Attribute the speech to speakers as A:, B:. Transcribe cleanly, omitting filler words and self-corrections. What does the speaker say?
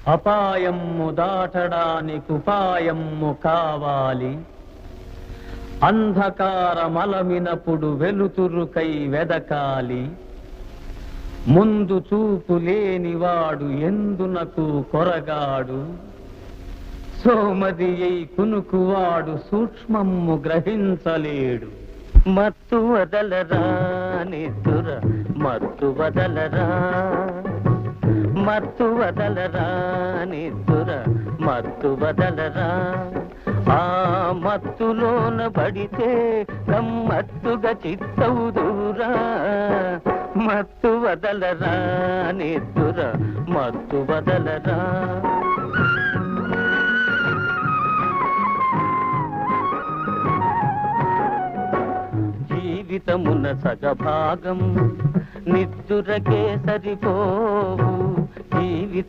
A: అపాయము దాటడానికి ఉపాయము కావాలి. అంధకారమలమినప్పుడు వెలుతురుకై వెదకాలి. ముందు చూపు లేనివాడు ఎందునకు కొరగాడు. సోమది అయి కునుకువాడు సూక్ష్మము గ్రహించలేడు. మత్తు వదలరా నిద్దుర మత్తు వదలరా, మత్తు వదలరా నిద్దుర మత్తు వదలరా. ఆ మత్తులోన పడితే గమ్మత్తుగా చిత్తవుదురా. మత్తు వదలరా నిద్దుర మత్తు వదలరా. జీవితమున సగభాగం నిద్దురకే సరిపోవు.